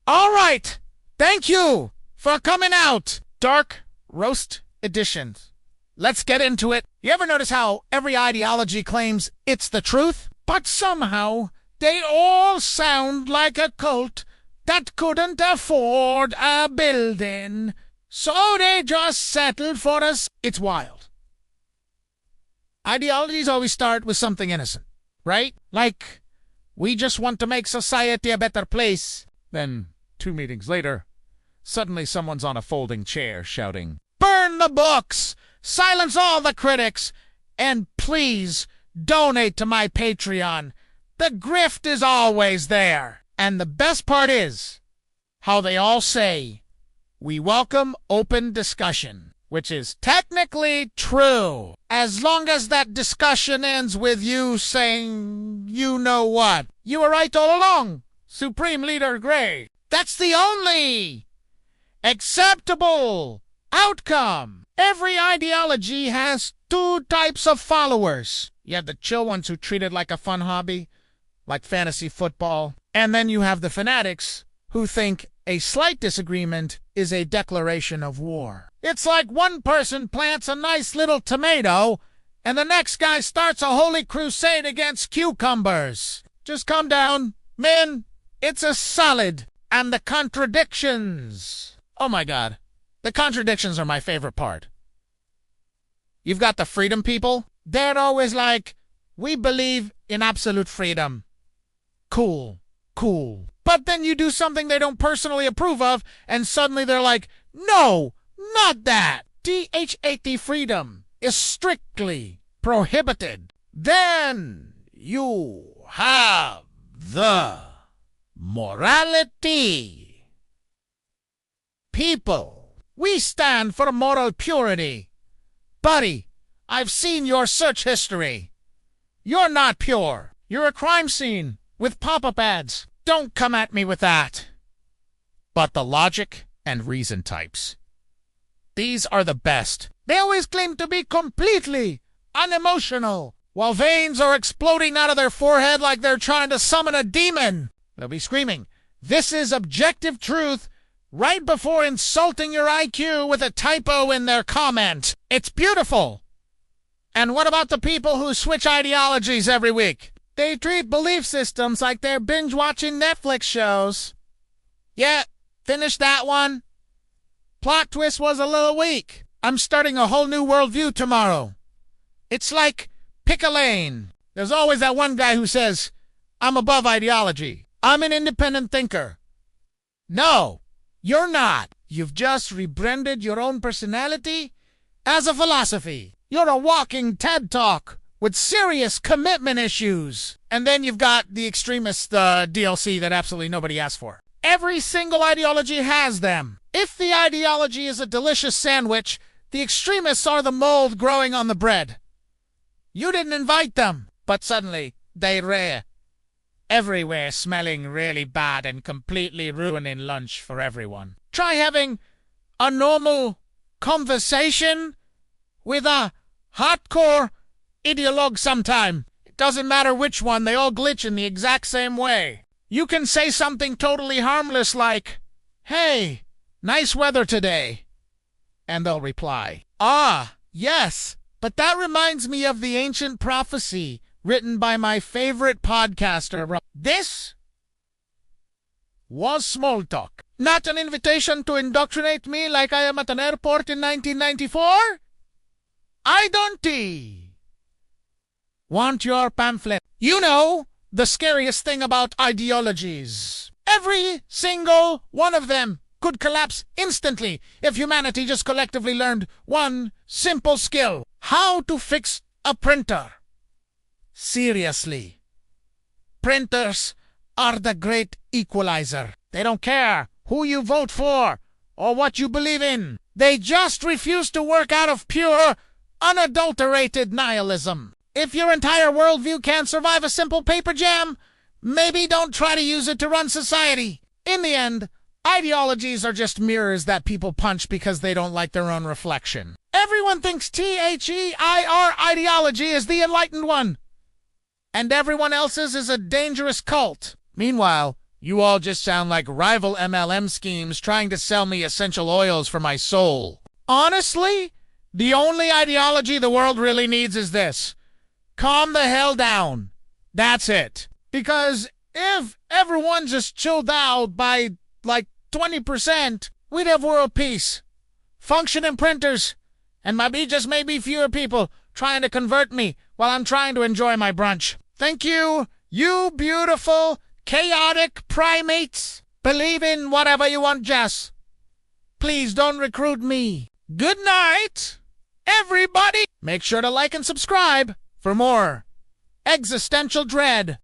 All right. Thank you for coming out. Dark Roast Editions. Let's get into it. You ever notice how every ideology claims it's the truth? But somehow they all sound like a cult that couldn't afford a building, so they just settled for us. It's wild. Ideologies always start with something innocent, right? Like, we just want to make society a better place. Then, 2 meetings later, suddenly someone's on a folding chair shouting, "Burn the books! Silence all the critics! And please donate to my Patreon. The grift is always there." And the best part is how they all say, "We welcome open discussion," which is technically true, as long as that discussion ends with you saying, "You know what? You were right all along, Supreme Leader Gray." That's the only acceptable outcome. Every ideology has 2 types of followers. You have the chill ones who treat it like a fun hobby, like fantasy football. And then you have the fanatics who think a slight disagreement is a declaration of war. It's like one person plants a nice little tomato and the next guy starts a holy crusade against cucumbers. Just calm down, men. It's a salad. And the contradictions. Oh my God. The contradictions are my favorite part. You've got the freedom people. They're always like, "We believe in absolute freedom." Cool. Cool. But then you do something they don't personally approve of, and suddenly they're like, "No, not that. DHAT freedom is strictly prohibited." Then you have the morality people. We stand for moral purity. Buddy, I've seen your search history. You're not pure. You're a crime scene with pop-up ads. Don't come at me with that. But the logic and reason types. These are the best. They always claim to be completely unemotional, while veins are exploding out of their forehead like they're trying to summon a demon. They'll be screaming, "This is objective truth," right before insulting your IQ with a typo in their comment. It's beautiful. And what about the people who switch ideologies every week? They treat belief systems like they're binge-watching Netflix shows. Yeah, finished that one. Plot twist was a little weak. I'm starting a whole new worldview tomorrow. It's like, pick a lane. There's always that one guy who says, "I'm above ideology. I'm an independent thinker." No, you're not. You've just rebranded your own personality as a philosophy. You're a walking TED Talk with serious commitment issues. And then you've got the extremist DLC that absolutely nobody asked for. Every single ideology has them. If the ideology is a delicious sandwich, the extremists are the mold growing on the bread. You didn't invite them, but suddenly they're everywhere, smelling really bad and completely ruining lunch for everyone. Try having a normal conversation with a hardcore ideologue sometime. It doesn't matter which one, they all glitch in the exact same way. You can say something totally harmless like, "Hey, nice weather today." And they'll reply, "Ah, yes, but that reminds me of the ancient prophecy written by my favorite podcaster. This was small talk, not an invitation to indoctrinate me like I am at an airport in 1994. I don't want your pamphlet." You know, the scariest thing about ideologies. Every single one of them could collapse instantly if humanity just collectively learned one simple skill. How to fix a printer. Seriously. Printers are the great equalizer. They don't care who you vote for or what you believe in. They just refuse to work out of pure, unadulterated nihilism. If your entire worldview can't survive a simple paper jam, maybe don't try to use it to run society. In the end, ideologies are just mirrors that people punch because they don't like their own reflection. Everyone thinks THEIR ideology is the enlightened one, and everyone else's is a dangerous cult. Meanwhile, You all just sound like rival MLM schemes trying to sell me essential oils for my soul. Honestly, the only ideology the world really needs is this. Calm the hell down. That's it. Because if everyone just chilled out by, like, 20%, we'd have world peace, functioning printers, and maybe fewer people trying to convert me while I'm trying to enjoy my brunch. Thank you, you beautiful, chaotic primates. Believe in whatever you want, Jess. Please don't recruit me. Good night, everybody. Make sure to like and subscribe for more existential dread.